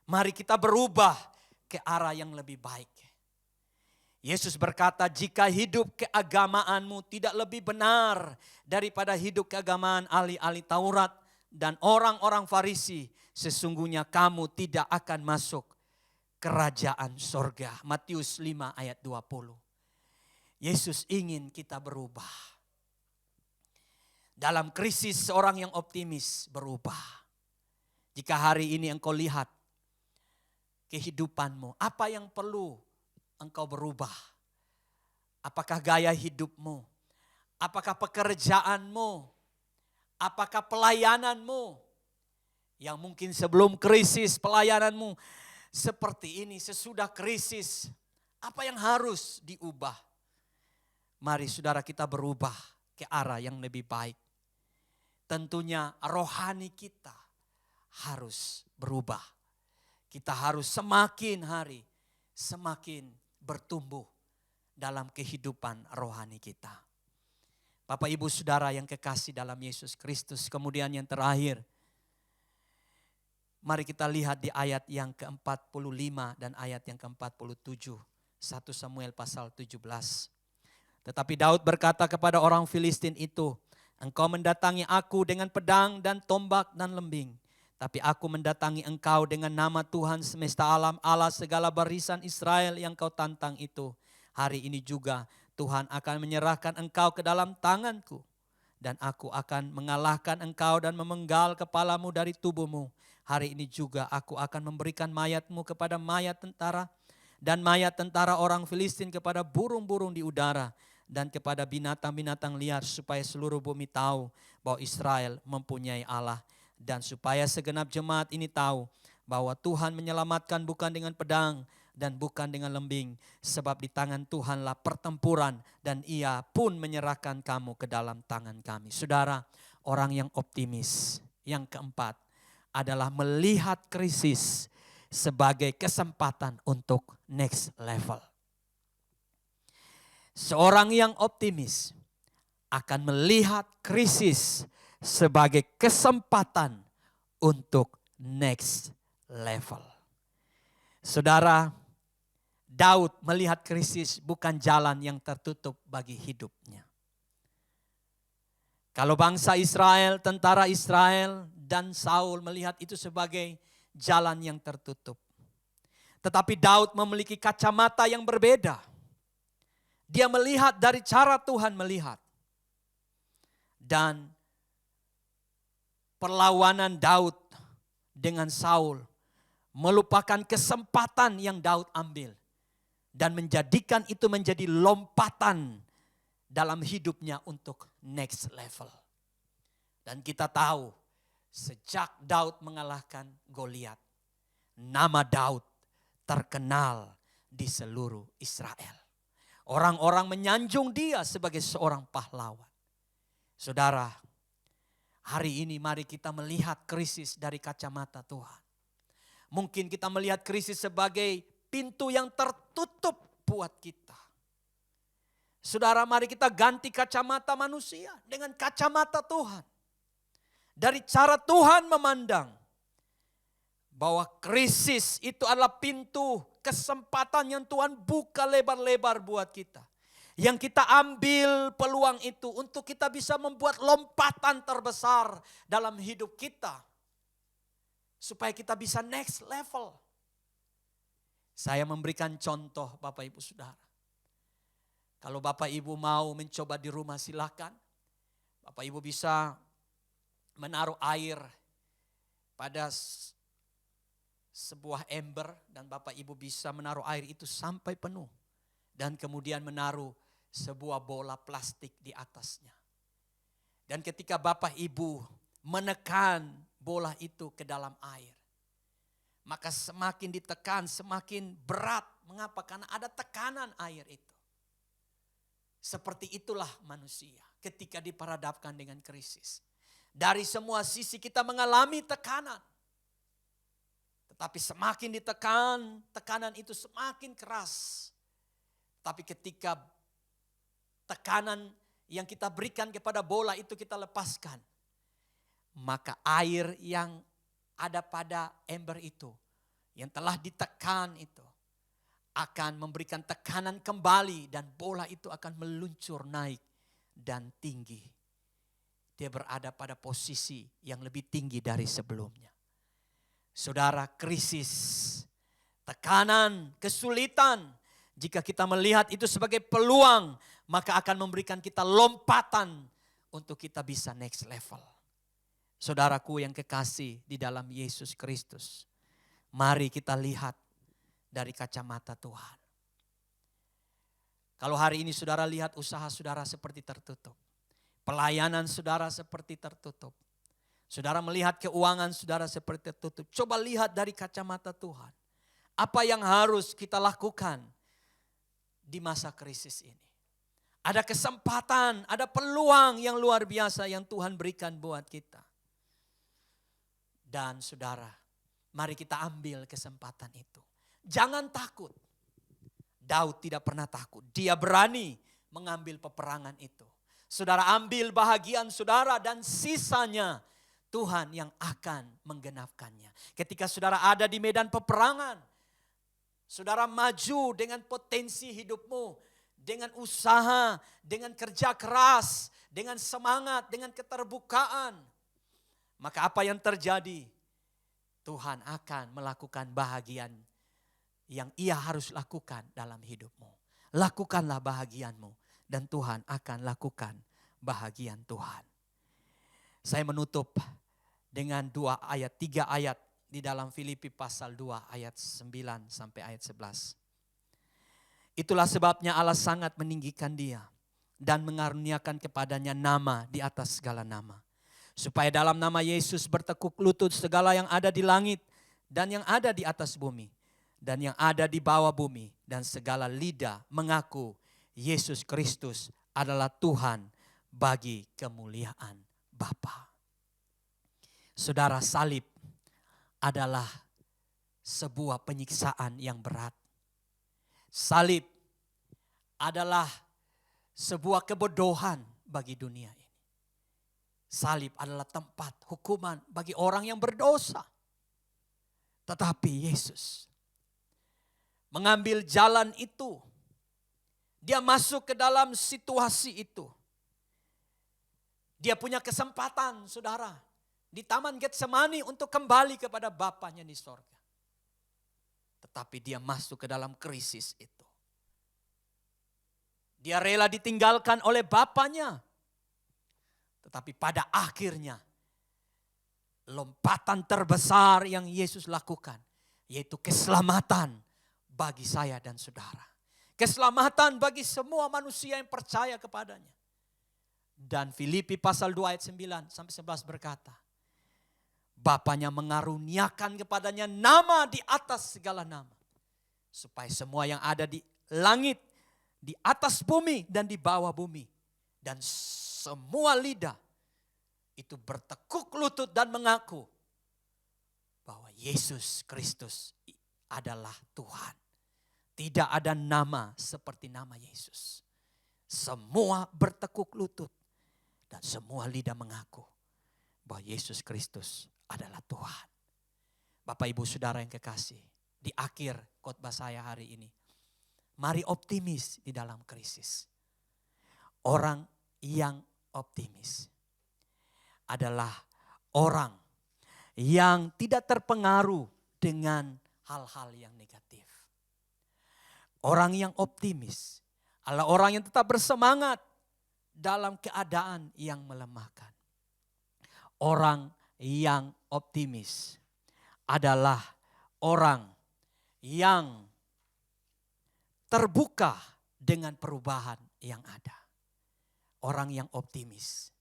mari kita berubah ke arah yang lebih baik. Yesus berkata, jika hidup keagamaanmu tidak lebih benar daripada hidup keagamaan ahli-ahli Taurat dan orang-orang Farisi, sesungguhnya kamu tidak akan masuk kerajaan sorga. Matius 5 ayat 20. Yesus ingin kita berubah. Dalam krisis seorang yang optimis berubah. Jika hari ini engkau lihat kehidupanmu, apa yang perlu engkau berubah? Apakah gaya hidupmu? Apakah pekerjaanmu? Apakah pelayananmu? Yang mungkin sebelum krisis pelayananmu seperti ini, sesudah krisis, apa yang harus diubah? Mari saudara kita berubah ke arah yang lebih baik. Tentunya rohani kita harus berubah. Kita harus semakin hari semakin bertumbuh dalam kehidupan rohani kita. Bapak Ibu Saudara yang kekasih dalam Yesus Kristus. Kemudian yang terakhir, mari kita lihat di ayat yang ke-45 dan ayat yang ke-47. 1 Samuel pasal 17. Tetapi Daud berkata kepada orang Filistin itu, engkau mendatangi aku dengan pedang dan tombak dan lembing. Tapi aku mendatangi engkau dengan nama Tuhan semesta alam, Allah segala barisan Israel yang kau tantang itu. Hari ini juga Tuhan akan menyerahkan engkau ke dalam tanganku. Dan aku akan mengalahkan engkau dan memenggal kepalamu dari tubuhmu. Hari ini juga aku akan memberikan mayatmu kepada mayat tentara. Dan mayat tentara orang Filistin kepada burung-burung di udara. Dan kepada binatang-binatang liar supaya seluruh bumi tahu bahwa Israel mempunyai Allah. Dan supaya segenap jemaat ini tahu bahwa Tuhan menyelamatkan bukan dengan pedang dan bukan dengan lembing. Sebab di tangan Tuhanlah pertempuran dan ia pun menyerahkan kamu ke dalam tangan kami. Saudara, orang yang optimis. Yang keempat adalah melihat krisis sebagai kesempatan untuk next level. Seorang yang optimis akan melihat krisis sebagai kesempatan untuk next level. Saudara, Daud melihat krisis bukan jalan yang tertutup bagi hidupnya. Kalau bangsa Israel, tentara Israel dan Saul melihat itu sebagai jalan yang tertutup. Tetapi Daud memiliki kacamata yang berbeda. Dia melihat dari cara Tuhan melihat. Dan perlawanan Daud dengan Saul melupakan kesempatan yang Daud ambil. Dan menjadikan itu menjadi lompatan dalam hidupnya untuk next level. Dan kita tahu sejak Daud mengalahkan Goliat, nama Daud terkenal di seluruh Israel. Orang-orang menyanjung dia sebagai seorang pahlawan. Saudara, hari ini mari kita melihat krisis dari kacamata Tuhan. Mungkin kita melihat krisis sebagai pintu yang tertutup buat kita. Saudara, mari kita ganti kacamata manusia dengan kacamata Tuhan. Dari cara Tuhan memandang bahwa krisis itu adalah pintu kesempatan yang Tuhan buka lebar-lebar buat kita. Yang kita ambil peluang itu untuk kita bisa membuat lompatan terbesar dalam hidup kita. Supaya kita bisa next level. Saya memberikan contoh Bapak Ibu Saudara. Kalau Bapak Ibu mau mencoba di rumah silakan. Bapak Ibu bisa menaruh air pada sebuah ember dan Bapak Ibu bisa menaruh air itu sampai penuh. Dan kemudian menaruh sebuah bola plastik di atasnya. Dan ketika Bapak Ibu menekan bola itu ke dalam air, maka semakin ditekan semakin berat. Mengapa? Karena ada tekanan air itu. Seperti itulah manusia ketika diperhadapkan dengan krisis. Dari semua sisi kita mengalami tekanan. Tetapi semakin ditekan, tekanan itu semakin keras. Tapi ketika tekanan yang kita berikan kepada bola itu kita lepaskan, maka air yang ada pada ember itu, yang telah ditekan itu, akan memberikan tekanan kembali dan bola itu akan meluncur naik dan tinggi. Dia berada pada posisi yang lebih tinggi dari sebelumnya. Saudara, krisis, tekanan, kesulitan, jika kita melihat itu sebagai peluang, maka akan memberikan kita lompatan untuk kita bisa next level. Saudaraku yang kekasih di dalam Yesus Kristus, mari kita lihat dari kacamata Tuhan. Kalau hari ini saudara lihat usaha saudara seperti tertutup, pelayanan saudara seperti tertutup, saudara melihat keuangan saudara seperti tertutup, coba lihat dari kacamata Tuhan. Apa yang harus kita lakukan di masa krisis ini? Ada kesempatan, ada peluang yang luar biasa yang Tuhan berikan buat kita. Dan saudara, mari kita ambil kesempatan itu. Jangan takut. Daud tidak pernah takut. Dia berani mengambil peperangan itu. Saudara, ambil bahagian saudara dan sisanya Tuhan yang akan menggenapkannya. Ketika saudara ada di medan peperangan, saudara maju dengan potensi hidupmu, dengan usaha, dengan kerja keras, dengan semangat, dengan keterbukaan. Maka apa yang terjadi? Tuhan akan melakukan bahagian yang ia harus lakukan dalam hidupmu. Lakukanlah bahagianmu dan Tuhan akan lakukan bahagian Tuhan. Saya menutup dengan 3 ayat di dalam Filipi pasal 2 ayat 9 sampai ayat 11. Itulah sebabnya Allah sangat meninggikan dia dan mengaruniakan kepadanya nama di atas segala nama. Supaya dalam nama Yesus bertekuk lutut segala yang ada di langit dan yang ada di atas bumi dan yang ada di bawah bumi, dan segala lidah mengaku Yesus Kristus adalah Tuhan bagi kemuliaan Bapa. Saudara, salib adalah sebuah penyiksaan yang berat. Salib adalah sebuah kebodohan bagi dunia ini. Salib adalah tempat hukuman bagi orang yang berdosa. Tetapi Yesus mengambil jalan itu. Dia masuk ke dalam situasi itu. Dia punya kesempatan, saudara, di Taman Getsemani untuk kembali kepada Bapanya di sorga. Tetapi dia masuk ke dalam krisis itu. Dia rela ditinggalkan oleh Bapanya. Tetapi pada akhirnya lompatan terbesar yang Yesus lakukan, yaitu keselamatan bagi saya dan saudara. Keselamatan bagi semua manusia yang percaya kepadanya. Dan Filipi pasal 2 ayat 9 sampai 11 berkata, Bapanya mengaruniakan kepadanya nama di atas segala nama. Supaya semua yang ada di langit, di atas bumi dan di bawah bumi, dan semua lidah itu bertekuk lutut dan mengaku bahwa Yesus Kristus adalah Tuhan. Tidak ada nama seperti nama Yesus. Semua bertekuk lutut dan semua lidah mengaku bahwa Yesus Kristus adalah Tuhan. Bapak Ibu Saudara yang kekasih, di akhir khotbah saya hari ini, mari optimis di dalam krisis. Orang yang optimis adalah orang yang tidak terpengaruh dengan hal-hal yang negatif. Orang yang optimis adalah orang yang tetap bersemangat dalam keadaan yang melemahkan. Orang yang optimis adalah orang yang terbuka dengan perubahan yang ada. Orang yang optimis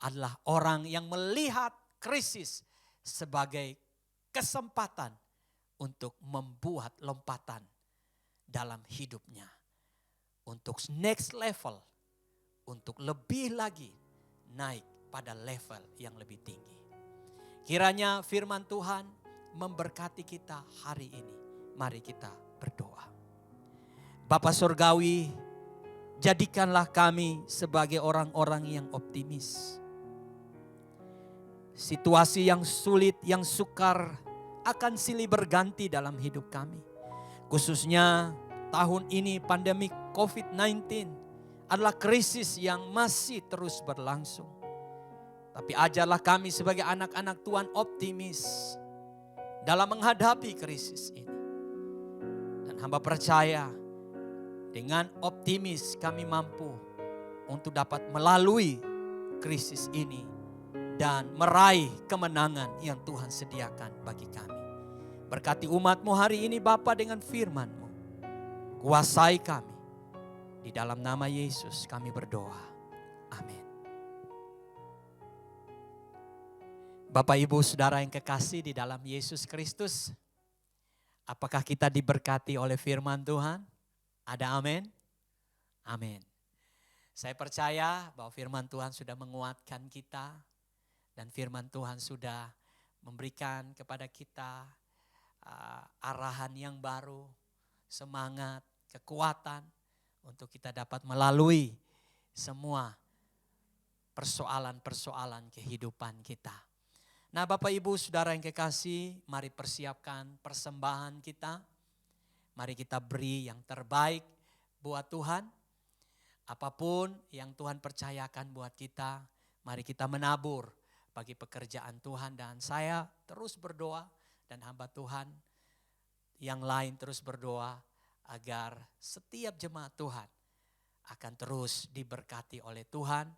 adalah orang yang melihat krisis sebagai kesempatan untuk membuat lompatan dalam hidupnya. Untuk next level, untuk lebih lagi naik pada level yang lebih tinggi. Kiranya firman Tuhan memberkati kita hari ini. Mari kita berdoa. Bapa Surgawi, jadikanlah kami sebagai orang-orang yang optimis. Situasi yang sulit, yang sukar akan silih berganti dalam hidup kami. Khususnya tahun ini pandemi COVID-19 adalah krisis yang masih terus berlangsung. Tapi ajarlah kami sebagai anak-anak Tuhan optimis dalam menghadapi krisis ini. Dan hamba percaya dengan optimis kami mampu untuk dapat melalui krisis ini dan meraih kemenangan yang Tuhan sediakan bagi kami. Berkati umat-Mu hari ini Bapa dengan firman-Mu. Kuasai kami. Di dalam nama Yesus kami berdoa. Amin. Bapak Ibu Saudara yang kekasih di dalam Yesus Kristus. Apakah kita diberkati oleh firman Tuhan? Ada amin? Amin. Saya percaya bahwa firman Tuhan sudah menguatkan kita. Dan firman Tuhan sudah memberikan kepada kita arahan yang baru, semangat, kekuatan untuk kita dapat melalui semua persoalan-persoalan kehidupan kita. Nah Bapak Ibu Saudara yang kekasih, mari persiapkan persembahan kita. Mari kita beri yang terbaik buat Tuhan. Apapun yang Tuhan percayakan buat kita, mari kita menabur bagi pekerjaan Tuhan. Dan saya terus berdoa dan hamba Tuhan yang lain terus berdoa agar setiap jemaat Tuhan akan terus diberkati oleh Tuhan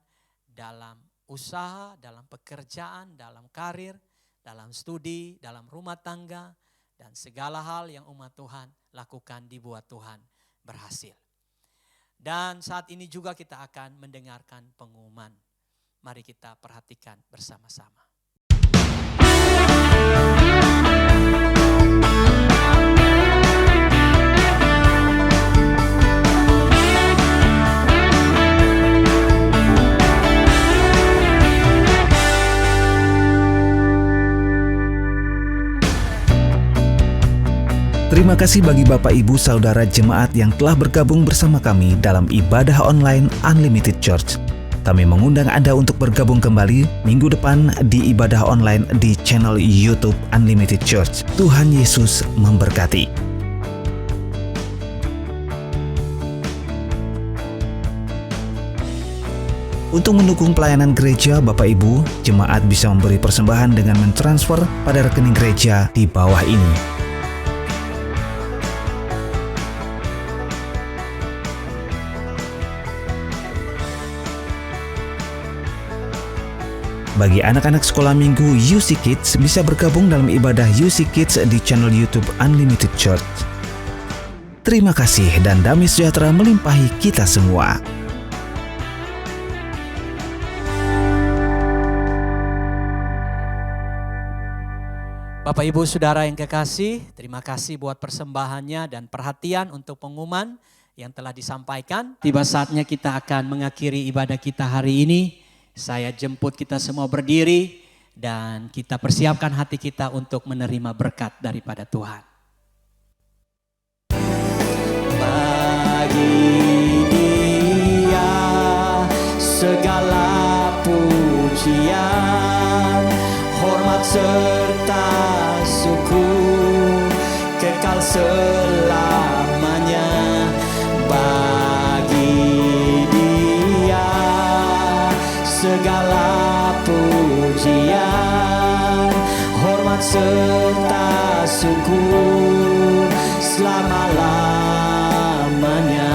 dalam usaha, dalam pekerjaan, dalam karir, dalam studi, dalam rumah tangga, dan segala hal yang umat Tuhan lakukan dibuat Tuhan berhasil. Dan saat ini juga kita akan mendengarkan pengumuman. Mari kita perhatikan bersama-sama.
Terima kasih bagi Bapak Ibu Saudara Jemaat yang telah bergabung bersama kami dalam ibadah online Unlimited Church. Kami mengundang Anda untuk bergabung kembali minggu depan di ibadah online di channel YouTube Unlimited Church. Tuhan Yesus memberkati. Untuk mendukung pelayanan gereja, Bapak Ibu, jemaat bisa memberi persembahan dengan mentransfer pada rekening gereja di bawah ini. Bagi anak-anak sekolah minggu UC Kids bisa bergabung dalam ibadah UC Kids di channel YouTube Unlimited Church. Terima kasih dan damai sejahtera melimpahi kita semua.
Bapak Ibu Saudara yang kekasih, terima kasih buat persembahannya dan perhatian untuk pengumuman yang telah disampaikan. Tiba saatnya kita akan mengakhiri ibadah kita hari ini. Saya jemput kita semua berdiri dan kita persiapkan hati kita untuk menerima berkat daripada Tuhan. Bagi Dia segala pujian, hormat serta syukur kekal selamanya. Bagi Dia segala pujian, hormat serta syukur selama-lamanya.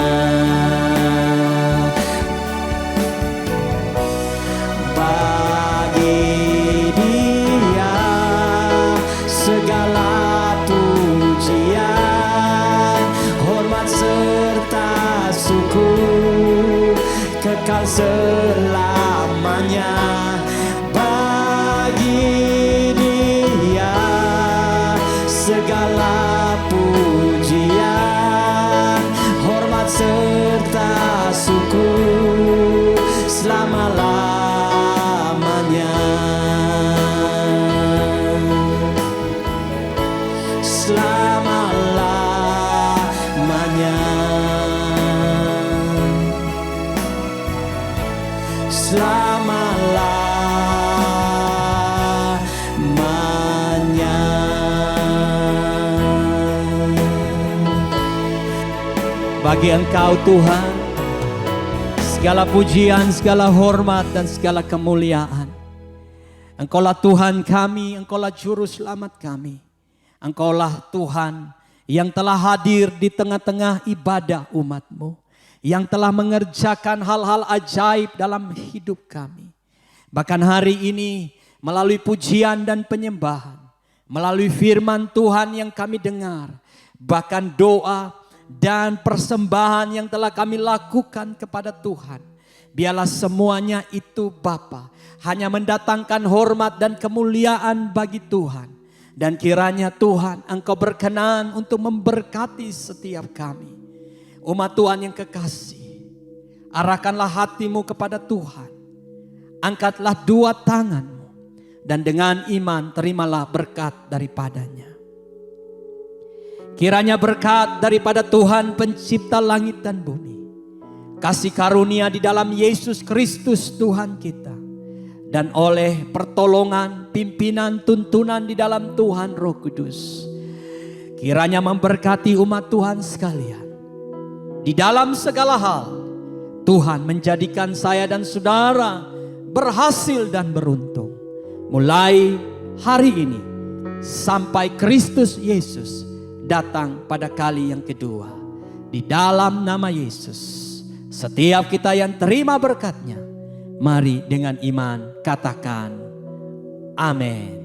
Bagi Dia segala pujian, hormat serta syukur kekal selamanya. Bagi Dia segala pujian, hormat serta syukur selama-lamanya. Selama-lamanya. Selama-lamanya. Bagi Engkau Tuhan segala pujian, segala hormat dan segala kemuliaan. Engkaulah Tuhan kami, Engkaulah juru selamat kami. Engkaulah Tuhan yang telah hadir di tengah-tengah ibadah umat-Mu, yang telah mengerjakan hal-hal ajaib dalam hidup kami. Bahkan hari ini melalui pujian dan penyembahan, melalui firman Tuhan yang kami dengar, bahkan doa dan persembahan yang telah kami lakukan kepada Tuhan, biarlah semuanya itu Bapa hanya mendatangkan hormat dan kemuliaan bagi Tuhan. Dan kiranya Tuhan Engkau berkenan untuk memberkati setiap kami. Umat Tuhan yang kekasih, arahkanlah hatimu kepada Tuhan. Angkatlah dua tanganmu dan dengan iman terimalah berkat daripadanya. Kiranya berkat daripada Tuhan pencipta langit dan bumi, kasih karunia di dalam Yesus Kristus Tuhan kita, dan oleh pertolongan, pimpinan, tuntunan di dalam Tuhan Roh Kudus, kiranya memberkati umat Tuhan sekalian. Di dalam segala hal, Tuhan menjadikan saya dan saudara berhasil dan beruntung. Mulai hari ini sampai Kristus Yesus datang pada kali yang kedua. Di dalam nama Yesus, setiap kita yang terima berkat-Nya, mari dengan iman katakan amin.